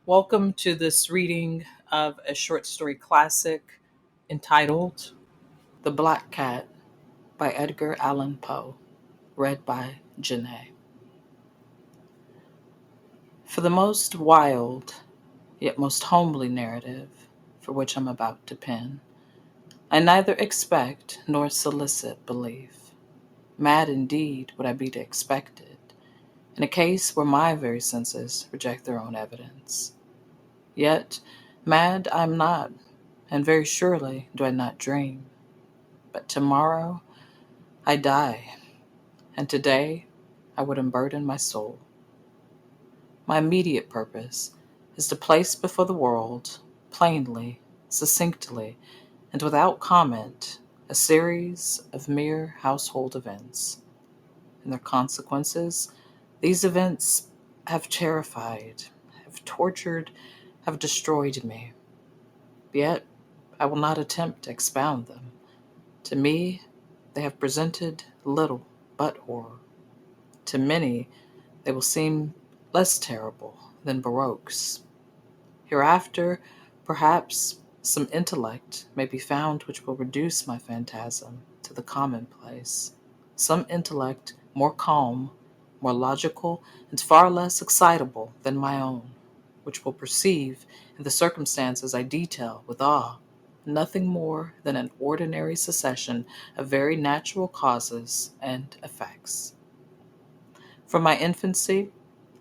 Welcome to this reading of a short story classic entitled The Black Cat by Edgar Allan Poe, read by Jenai. For the most wild, yet most homely narrative for which I'm about to pen, I neither expect nor solicit belief. Mad indeed would I be to expect it, in a case where my very senses reject their own evidence. Yet, mad I'm not, and very surely do I not dream. But tomorrow I die, and today I would unburden my soul. My immediate purpose is to place before the world, plainly, succinctly, and without comment, a series of mere household events. And their consequences, these events have terrified, have tortured, have destroyed me. Yet I will not attempt to expound them. To me, they have presented little but horror. To many, they will seem less terrible than Baroque's. Hereafter, perhaps, some intellect may be found which will reduce my phantasm to the commonplace. Some intellect more calm, more logical, and far less excitable than my own, which will perceive, in the circumstances I detail with awe, nothing more than an ordinary succession of very natural causes and effects. From my infancy,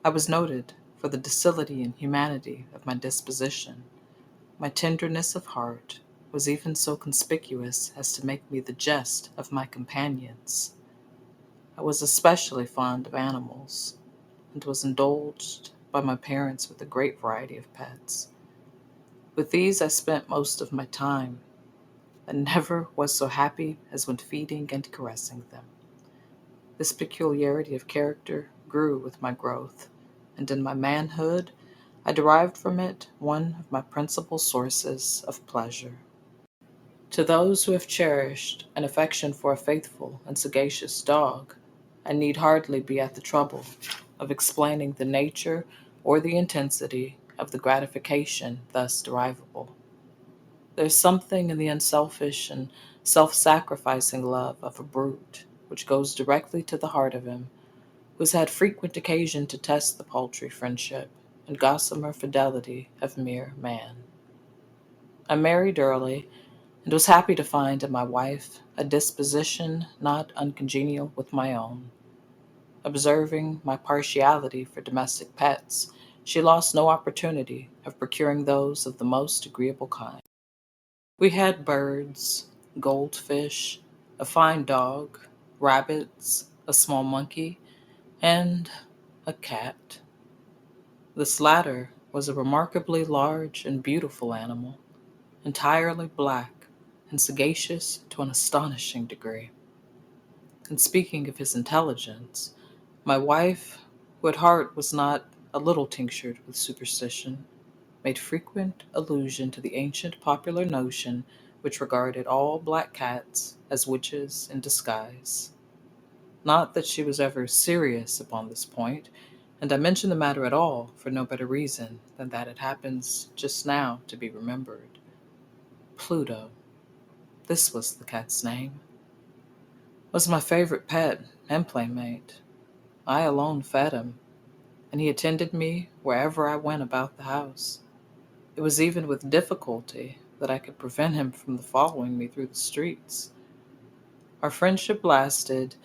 I was noted for the docility and humanity of my disposition. My tenderness of heart was even so conspicuous as to make me the jest of my companions. I was especially fond of animals, and was indulged by my parents with a great variety of pets. With these I spent most of my time, and never was so happy as when feeding and caressing them. This peculiarity of character grew with my growth, and in my manhood I derived from it one of my principal sources of pleasure. To those who have cherished an affection for a faithful and sagacious dog, I need hardly be at the trouble of explaining the nature or the intensity of the gratification thus derivable. There is something in the unselfish and self-sacrificing love of a brute which goes directly to the heart of him who has had frequent occasion to test the paltry friendship and gossamer fidelity of mere man. I married early, and was happy to find in my wife a disposition not uncongenial with my own. Observing my partiality for domestic pets, she lost no opportunity of procuring those of the most agreeable kind. We had birds, goldfish, a fine dog, rabbits, a small monkey, and a cat. This latter was a remarkably large and beautiful animal, entirely black and sagacious to an astonishing degree. And speaking of his intelligence, my wife, who at heart was not a little tinctured with superstition, made frequent allusion to the ancient popular notion which regarded all black cats as witches in disguise. Not that she was ever serious upon this point, and I mention the matter at all for no better reason than that it happens just now to be remembered. Pluto, this was the cat's name, was my favorite pet and playmate. I alone fed him, and he attended me wherever I went about the house. It was even with difficulty that I could prevent him from following me through the streets. Our friendship lasted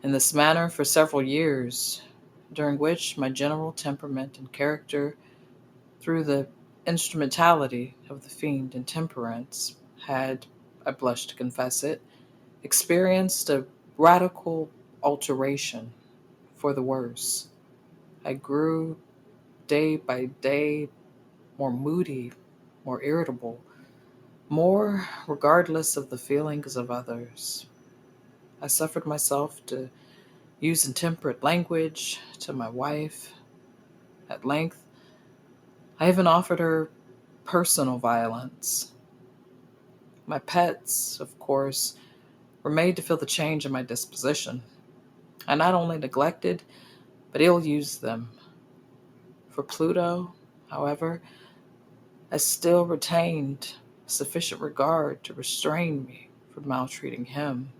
in this manner for several years, during which my general temperament and character, through the instrumentality of the fiend intemperance, had, I blush to confess it, experienced a radical alteration for the worse. I grew day by day more moody, more irritable, more regardless of the feelings of others. I suffered myself to use intemperate language to my wife. At length, I even offered her personal violence. My pets, of course, were made to feel the change in my disposition. I not only neglected, but ill used them. For Pluto, However, I still retained sufficient regard to restrain me from maltreating him,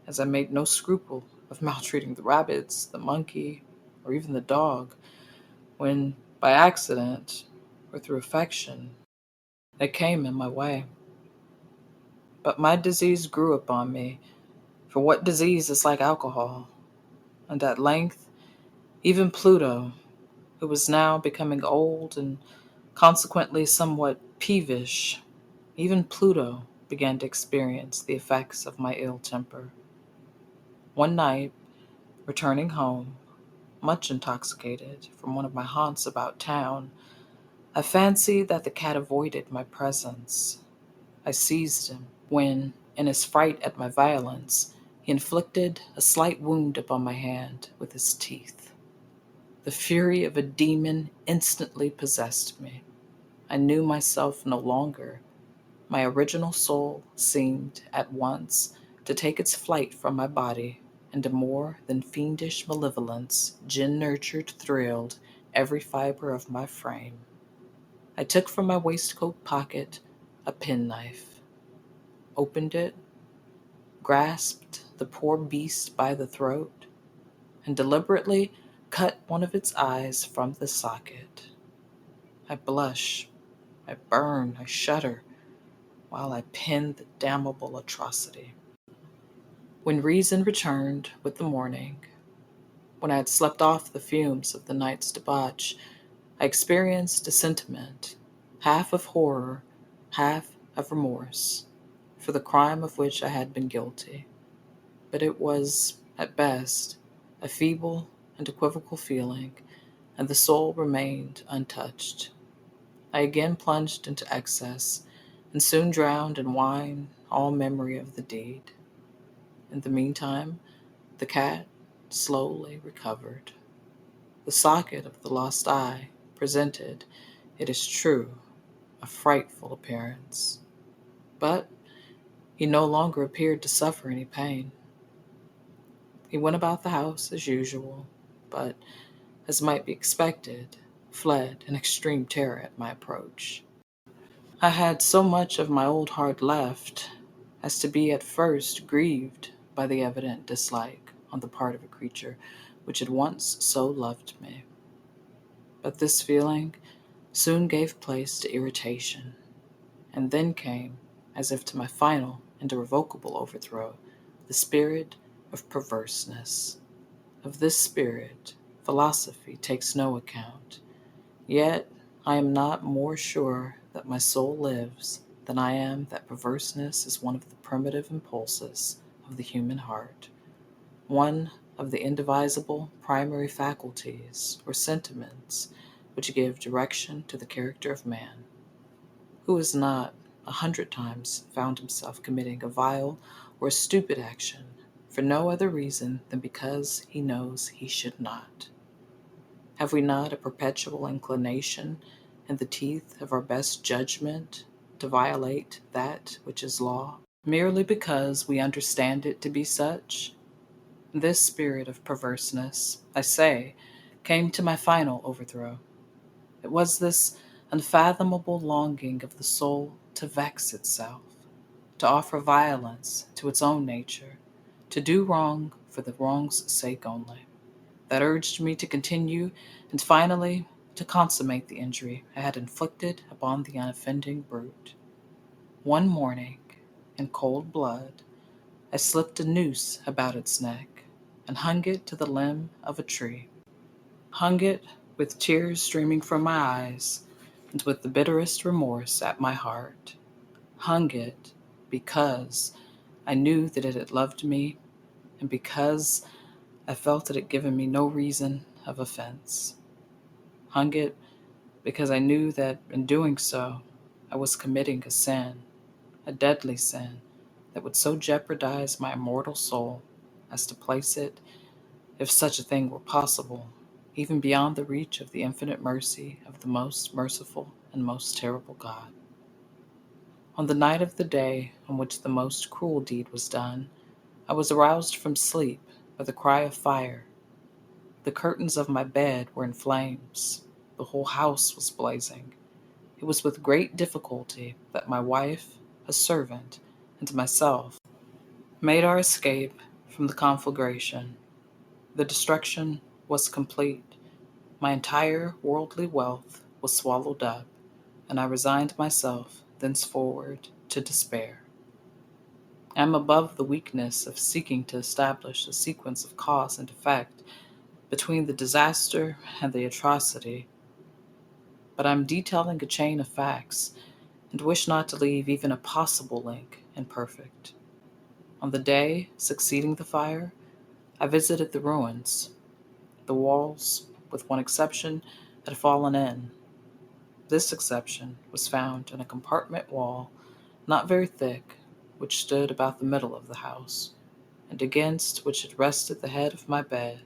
as I made no scruple of maltreating the rabbits, the monkey, or even the dog, when, by accident or through affection, they came in my way. But my disease grew upon me, for what disease is like alcohol? And at length, even Pluto, who was now becoming old and consequently somewhat peevish, even Pluto began to experience the effects of my ill temper. One night, returning home, much intoxicated from one of my haunts about town, I fancied that the cat avoided my presence. I seized him when, in his fright at my violence, he inflicted a slight wound upon my hand with his teeth. The fury of a demon instantly possessed me. I knew myself no longer. My original soul seemed at once to take its flight from my body, and a more than fiendish malevolence, gin-nurtured, thrilled every fiber of my frame. I took from my waistcoat pocket a penknife, opened it, grasped the poor beast by the throat, and deliberately cut one of its eyes from the socket. I blush, I burn, I shudder, while I pen the damnable atrocity. When reason returned with the morning, when I had slept off the fumes of the night's debauch, I experienced a sentiment, half of horror, half of remorse, for the crime of which I had been guilty. But it was, at best, a feeble and equivocal feeling, and the soul remained untouched. I again plunged into excess, and soon drowned in wine all memory of the deed. In the meantime, the cat slowly recovered. The socket of the lost eye presented, it is true, a frightful appearance, but he no longer appeared to suffer any pain. He went about the house as usual, but, as might be expected, fled in extreme terror at my approach. I had so much of my old heart left as to be at first grieved by the evident dislike on the part of a creature which had once so loved me. But this feeling soon gave place to irritation, and then came, as if to my final and irrevocable overthrow, the spirit of perverseness. Of this spirit, philosophy takes no account. Yet I am not more sure that my soul lives than I am that perverseness is one of the primitive impulses of the human heart, one of the indivisible primary faculties or sentiments which give direction to the character of man. Who has not 100 times found himself committing a vile or a stupid action for no other reason than because he knows he should not? Have we not a perpetual inclination in the teeth of our best judgment to violate that which is law, merely because we understand it to be such? This spirit of perverseness, I say, came to my final overthrow. It was this unfathomable longing of the soul to vex itself, to offer violence to its own nature, to do wrong for the wrong's sake only, that urged me to continue and finally to consummate the injury I had inflicted upon the unoffending brute. One morning, in cold blood, I slipped a noose about its neck and hung it to the limb of a tree. Hung it with tears streaming from my eyes and with the bitterest remorse at my heart. Hung it because I knew that it had loved me and because I felt it had given me no reason of offense. Hung it because I knew that in doing so, I was committing a sin, a deadly sin, that would so jeopardize my immortal soul as to place it, if such a thing were possible, even beyond the reach of the infinite mercy of the most merciful and most terrible God. On the night of the day on which the most cruel deed was done, I was aroused from sleep by the cry of fire. The curtains of my bed were in flames. The whole house was blazing. It was with great difficulty that my wife, a servant, and myself made our escape from the conflagration. The destruction was complete. My entire worldly wealth was swallowed up, and I resigned myself thenceforward to despair. I am above the weakness of seeking to establish a sequence of cause and effect between the disaster and the atrocity, but I am detailing a chain of facts and wish not to leave even a possible link imperfect. On the day succeeding the fire, I visited the ruins. The walls, with one exception, had fallen in. This exception was found in a compartment wall not very thick, which stood about the middle of the house, and against which had rested the head of my bed.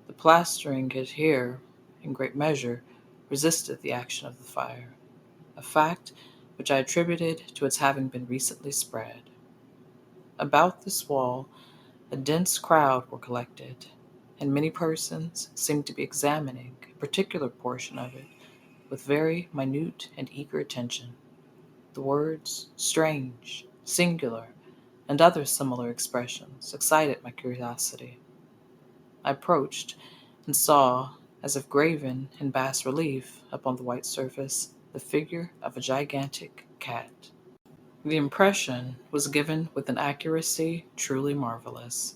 The plastering had here, in great measure, resisted the action of the fire, a fact which I attributed to its having been recently spread. About this wall a dense crowd were collected, and many persons seemed to be examining a particular portion of it with very minute and eager attention. The words strange, singular, and other similar expressions excited my curiosity. I approached and saw, as if graven in bas relief upon the white surface, the figure of a gigantic cat. The impression was given with an accuracy truly marvelous.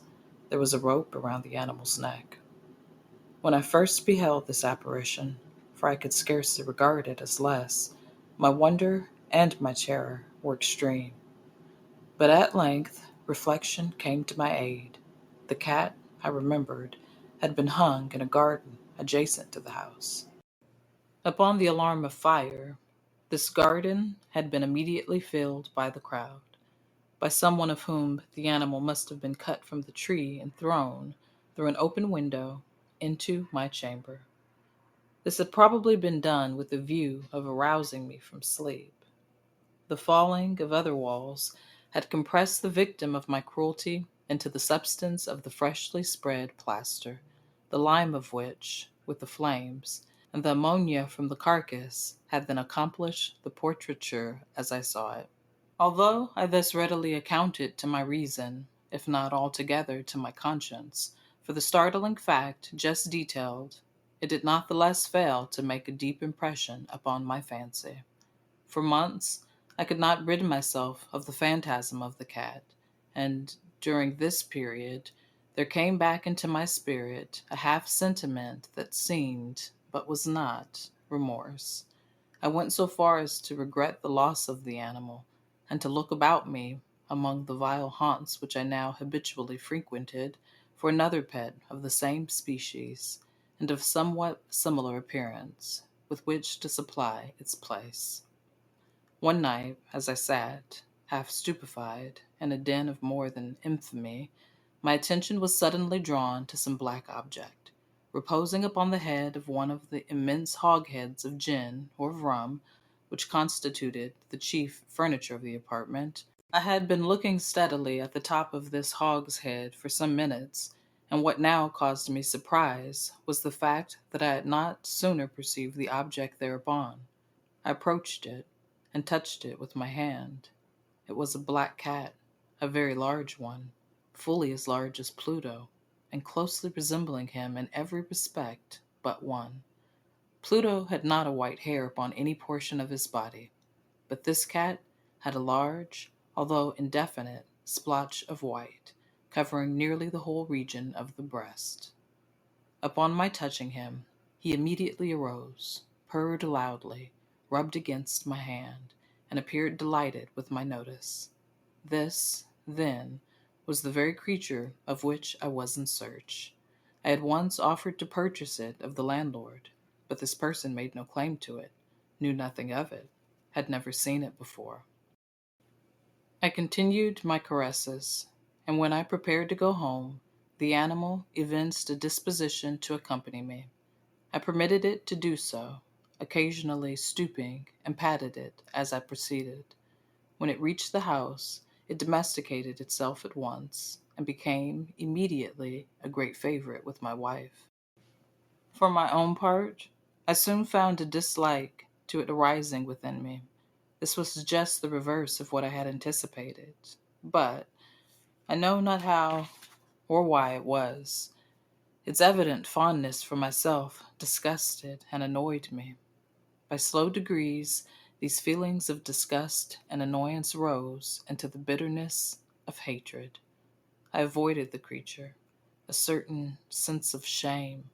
There was a rope around the animal's neck. When I first beheld this apparition, for I could scarcely regard it as less, my wonder and my terror were extreme. But at length reflection came to my aid. The cat, I remembered, had been hung in a garden adjacent to the house. Upon the alarm of fire, this garden had been immediately filled by the crowd, by someone of whom the animal must have been cut from the tree and thrown, through an open window, into my chamber. This had probably been done with the view of arousing me from sleep. The falling of other walls had compressed the victim of my cruelty into the substance of the freshly spread plaster, the lime of which, with the flames, and the ammonia from the carcass, had then accomplished the portraiture as I saw it. Although I thus readily accounted to my reason, if not altogether to my conscience, for the startling fact just detailed, it did not the less fail to make a deep impression upon my fancy. For months I could not rid myself of the phantasm of the cat, and during this period there came back into my spirit a half sentiment that seemed, but was not, remorse. I went so far as to regret the loss of the animal, and to look about me among the vile haunts which I now habitually frequented for another pet of the same species, and of somewhat similar appearance, with which to supply its place. One night, as I sat, half stupefied, in a den of more than infamy, my attention was suddenly drawn to some black object, reposing upon the head of one of the immense hogsheads of gin or of rum, which constituted the chief furniture of the apartment. I had been looking steadily at the top of this hogshead for some minutes, and what now caused me surprise was the fact that I had not sooner perceived the object thereupon. I approached it, and touched it with my hand. It was a black cat, a very large one, fully as large as Pluto, and closely resembling him in every respect but one. Pluto had not a white hair upon any portion of his body, but this cat had a large, although indefinite, splotch of white, covering nearly the whole region of the breast. Upon my touching him, he immediately arose, purred loudly, rubbed against my hand, and appeared delighted with my notice. This, then, was the very creature of which I was in search. I had once offered to purchase it of the landlord, but this person made no claim to it, knew nothing of it, had never seen it before. I continued my caresses, and when I prepared to go home, the animal evinced a disposition to accompany me. I permitted it to do so, occasionally stooping and patted it as I proceeded. When it reached the house, it domesticated itself at once, and became immediately a great favorite with my wife. For my own part, I soon found a dislike to it arising within me. This was just the reverse of what I had anticipated. But I know not how or why it was. Its evident fondness for myself disgusted and annoyed me. By slow degrees, these feelings of disgust and annoyance rose into the bitterness of hatred. I avoided the creature, a certain sense of shame,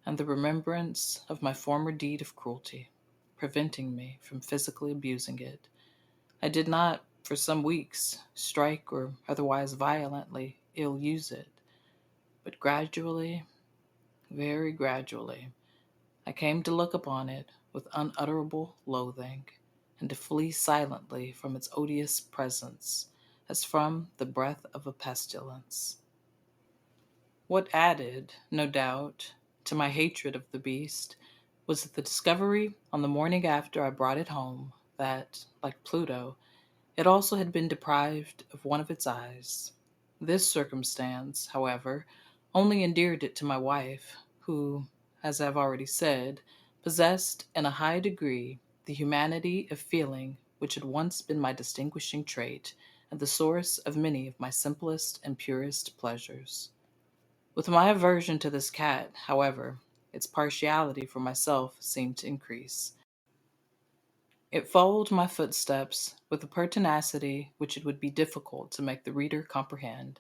and the remembrance of my former deed of cruelty, preventing me from physically abusing it. I did not, for some weeks, strike or otherwise violently ill use it, but gradually, very gradually, I came to look upon it with unutterable loathing, and to flee silently from its odious presence, as from the breath of a pestilence. What added, no doubt, to my hatred of the beast was the discovery on the morning after I brought it home that, like Pluto, it also had been deprived of one of its eyes. This circumstance, however, only endeared it to my wife, who, as I have already said, possessed in a high degree the humanity of feeling which had once been my distinguishing trait and the source of many of my simplest and purest pleasures. With my aversion to this cat, however, its partiality for myself seemed to increase. It followed my footsteps with a pertinacity which it would be difficult to make the reader comprehend.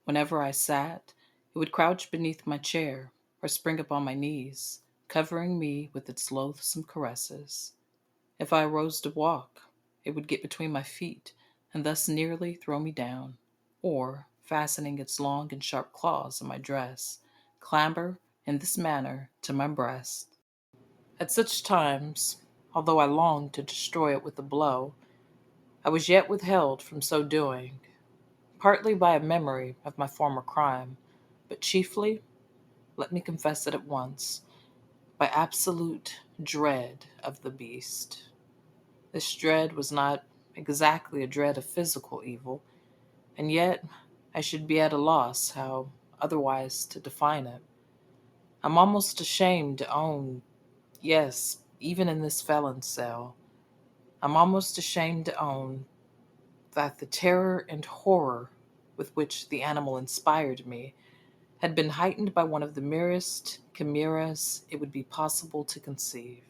Whenever I sat, it would crouch beneath my chair or spring upon my knees, covering me with its loathsome caresses. If I arose to walk, it would get between my feet and thus nearly throw me down, or, fastening its long and sharp claws in my dress, clamber in this manner to my breast. At such times, although I longed to destroy it with a blow, I was yet withheld from so doing, partly by a memory of my former crime, but chiefly, let me confess it at once, by absolute dread of the beast. This dread was not exactly a dread of physical evil, and yet I should be at a loss how otherwise to define it. I'm almost ashamed to own, yes, even in this felon's cell, I'm almost ashamed to own that the terror and horror with which the animal inspired me had been heightened by one of the merest chimeras it would be possible to conceive.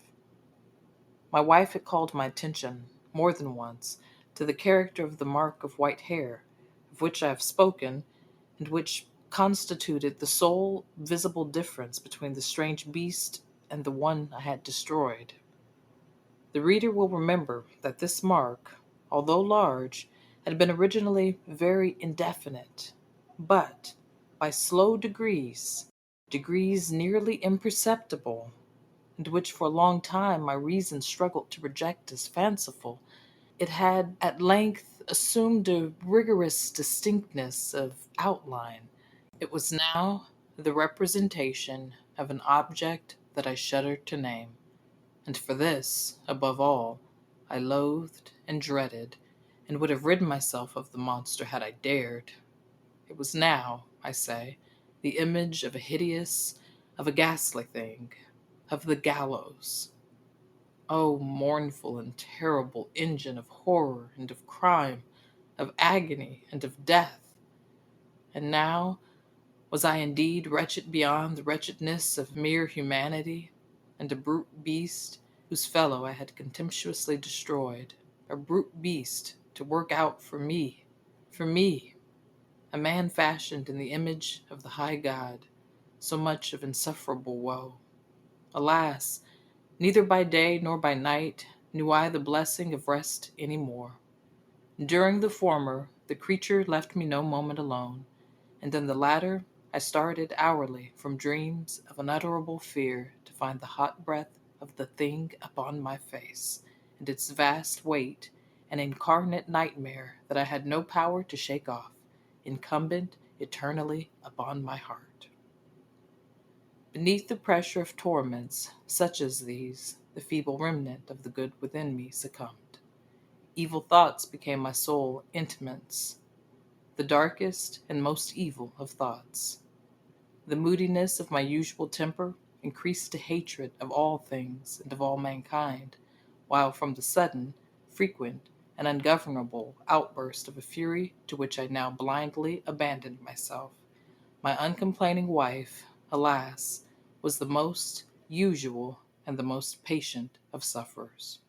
My wife had called my attention, more than once, to the character of the mark of white hair, of which I have spoken, and which constituted the sole visible difference between the strange beast and the one I had destroyed. The reader will remember that this mark, although large, had been originally very indefinite, but by slow degrees, degrees nearly imperceptible, and which for a long time my reason struggled to reject as fanciful, it had at length assumed a rigorous distinctness of outline. It was now the representation of an object that I shuddered to name, and for this, above all, I loathed and dreaded, and would have rid myself of the monster had I dared. It was now, I say, the image of a hideous, of a ghastly thing, of the gallows. O mournful and terrible engine of horror and of crime, of agony and of death! And now, was I indeed wretched beyond the wretchedness of mere humanity, and a brute beast whose fellow I had contemptuously destroyed, a brute beast to work out for me, a man fashioned in the image of the high God, so much of insufferable woe? Alas! Neither by day nor by night knew I the blessing of rest any more. During the former, the creature left me no moment alone, and in the latter I started hourly from dreams of unutterable fear to find the hot breath of the thing upon my face, and its vast weight an incarnate nightmare that I had no power to shake off, incumbent eternally upon my heart. Beneath the pressure of torments such as these, the feeble remnant of the good within me succumbed. Evil thoughts became my sole intimates, the darkest and most evil of thoughts. The moodiness of my usual temper increased to hatred of all things and of all mankind, while from the sudden, frequent, and ungovernable outburst of a fury to which I now blindly abandoned myself, my uncomplaining wife, alas, was the most usual and the most patient of sufferers.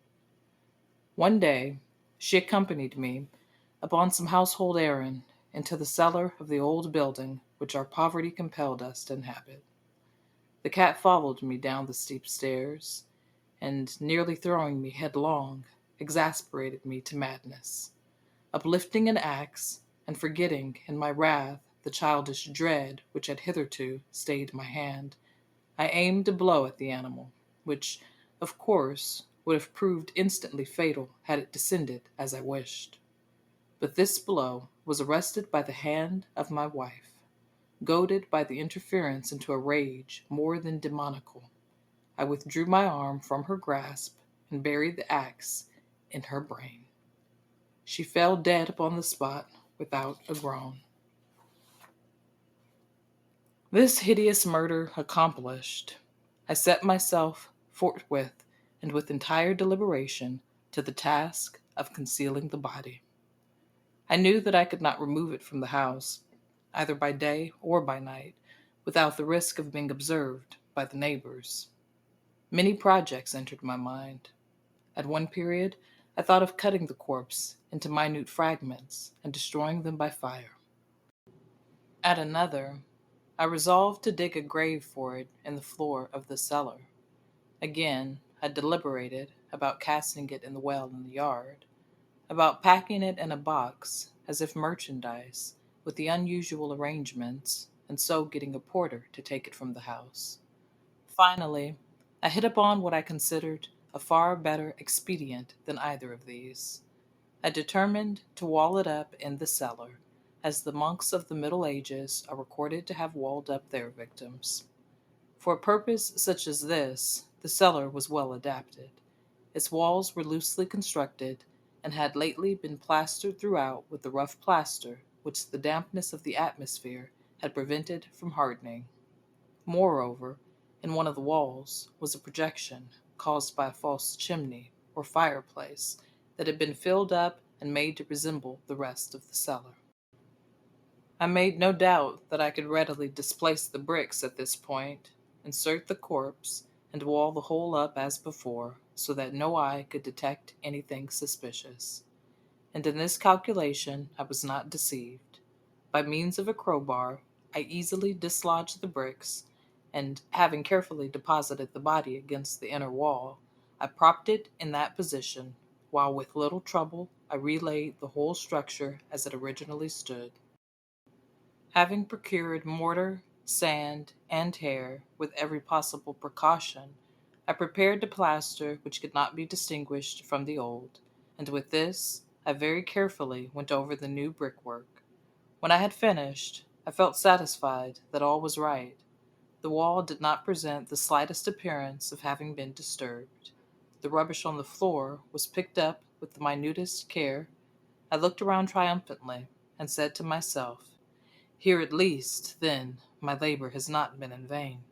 One day, she accompanied me upon some household errand into the cellar of the old building which our poverty compelled us to inhabit. The cat followed me down the steep stairs, and, nearly throwing me headlong, exasperated me to madness. Uplifting an axe, and forgetting in my wrath the childish dread which had hitherto stayed my hand, I aimed a blow at the animal, which, of course, would have proved instantly fatal had it descended as I wished. But this blow was arrested by the hand of my wife, goaded by the interference into a rage more than demoniacal. I withdrew my arm from her grasp and buried the axe in her brain. She fell dead upon the spot without a groan. This hideous murder accomplished, I set myself forthwith and with entire deliberation to the task of concealing the body. I knew that I could not remove it from the house, either by day or by night, without the risk of being observed by the neighbors. Many projects entered my mind. At one period, I thought of cutting the corpse into minute fragments and destroying them by fire. At another, I resolved to dig a grave for it in the floor of the cellar. Again, I deliberated about casting it in the well in the yard, about packing it in a box as if merchandise, with the unusual arrangements, and so getting a porter to take it from the house. Finally, I hit upon what I considered a far better expedient than either of these. I determined to wall it up in the cellar, as the monks of the Middle Ages are recorded to have walled up their victims. For a purpose such as this, the cellar was well adapted. Its walls were loosely constructed, and had lately been plastered throughout with the rough plaster which the dampness of the atmosphere had prevented from hardening. Moreover, in one of the walls was a projection caused by a false chimney or fireplace that had been filled up and made to resemble the rest of the cellar. I made no doubt that I could readily displace the bricks at this point, insert the corpse, and wall the whole up as before, so that no eye could detect anything suspicious. And in this calculation I was not deceived. By means of a crowbar, I easily dislodged the bricks, and, having carefully deposited the body against the inner wall, I propped it in that position, while with little trouble I relaid the whole structure as it originally stood. Having procured mortar, sand, and hair with every possible precaution, I prepared the plaster which could not be distinguished from the old, and with this I very carefully went over the new brickwork. When I had finished, I felt satisfied that all was right. The wall did not present the slightest appearance of having been disturbed. The rubbish on the floor was picked up with the minutest care. I looked around triumphantly, and said to myself, "Here at least, then, my labor has not been in vain."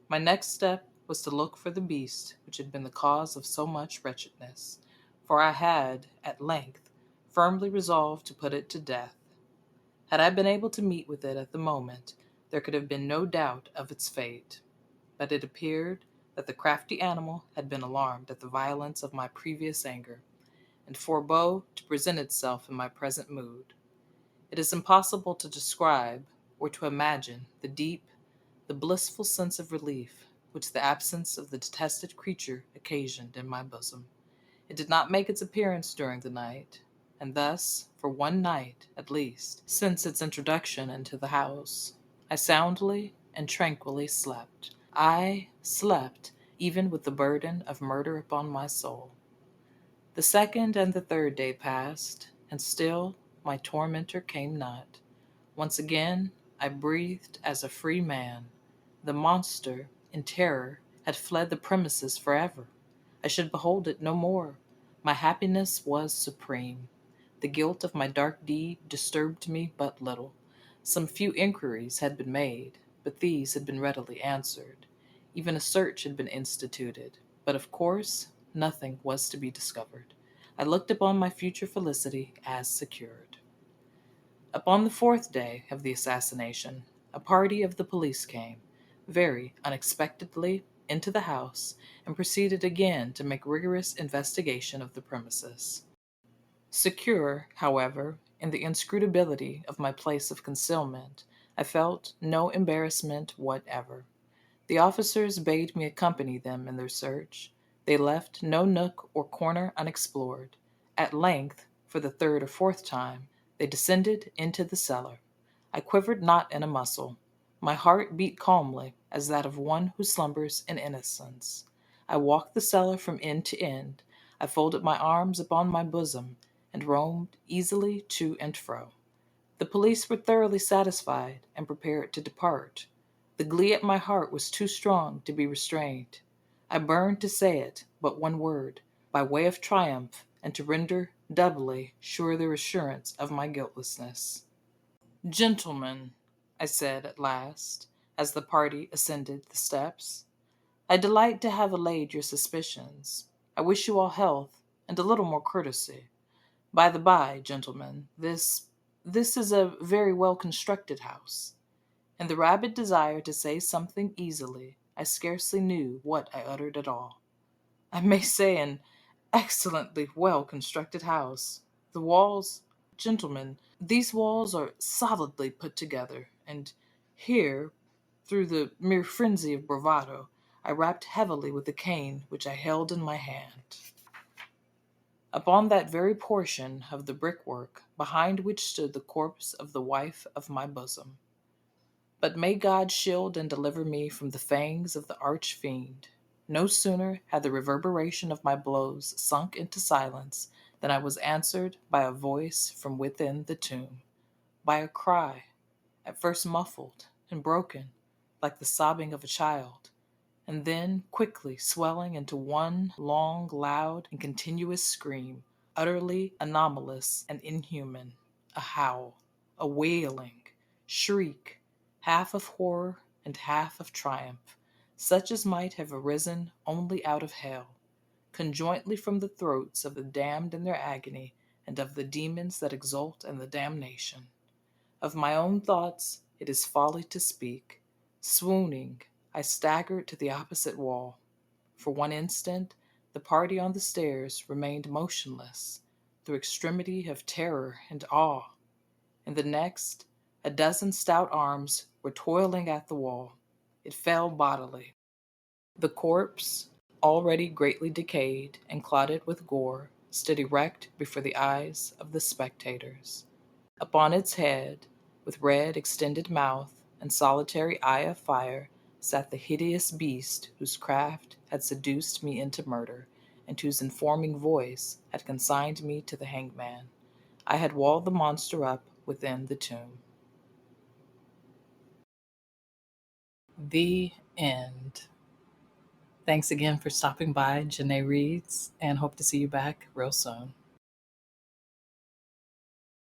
My next step was to look for the beast which had been the cause of so much wretchedness, for I had, at length, firmly resolved to put it to death. Had I been able to meet with it at the moment, there could have been no doubt of its fate. But it appeared that the crafty animal had been alarmed at the violence of my previous anger, and forbore to present itself in my present mood. It is impossible to describe or to imagine the deep, the blissful sense of relief which the absence of the detested creature occasioned in my bosom. It did not make its appearance during the night, and thus, for one night, at least, since its introduction into the house, I soundly and tranquilly slept. I slept, even with the burden of murder upon my soul. The second and the third day passed, and still my tormentor came not. Once again I breathed as a free man. The monster, in terror, had fled the premises forever. I should behold it no more. My happiness was supreme. The guilt of my dark deed disturbed me but little. Some few inquiries had been made, but these had been readily answered. Even a search had been instituted, but of course, nothing was to be discovered. I looked upon my future felicity as secured. Upon the fourth day of the assassination, a party of the police came, very unexpectedly, into the house and proceeded again to make rigorous investigation of the premises. Secure, however, in the inscrutability of my place of concealment, I felt no embarrassment whatever. The officers bade me accompany them in their search. They left no nook or corner unexplored. At length, for the third or fourth time, they descended into the cellar. I quivered not in a muscle. My heart beat calmly as that of one who slumbers in innocence. I walked the cellar from end to end. I folded my arms upon my bosom and roamed easily to and fro. The police were thoroughly satisfied and prepared to depart. The glee at my heart was too strong to be restrained. I burned to say it but one word, by way of triumph, and to render doubly sure their assurance of my guiltlessness. "Gentlemen," I said at last, as the party ascended the steps, "I delight to have allayed your suspicions. I wish you all health and a little more courtesy. By the by, gentlemen, this is a very well constructed house." In the rabid desire to say something easily, I scarcely knew what I uttered at all. "I may say an excellently well constructed house. The walls, gentlemen, these walls are solidly put together, and here, through the mere frenzy of bravado, I rapped heavily with the cane which I held in my hand upon that very portion of the brickwork behind which stood the corpse of the wife of my bosom. But may God shield and deliver me from the fangs of the arch-fiend. No sooner had the reverberation of my blows sunk into silence than I was answered by a voice from within the tomb, by a cry, at first muffled and broken, like the sobbing of a child, and then quickly swelling into one long, loud, and continuous scream, utterly anomalous and inhuman, a howl, a wailing, shriek, half of horror and half of triumph, such as might have arisen only out of hell, conjointly from the throats of the damned in their agony, and of the demons that exult in the damnation. Of my own thoughts it is folly to speak. Swooning, I staggered to the opposite wall. For one instant, the party on the stairs remained motionless, through extremity of terror and awe. In the next, a dozen stout arms were toiling at the wall. It fell bodily. The corpse, already greatly decayed and clotted with gore, stood erect before the eyes of the spectators. Upon its head, with red extended mouth and solitary eye of fire, sat the hideous beast whose craft had seduced me into murder, and whose informing voice had consigned me to the hangman. I had walled the monster up within the tomb. The end. Thanks again for stopping by, Jenaireads, and hope to see you back real soon.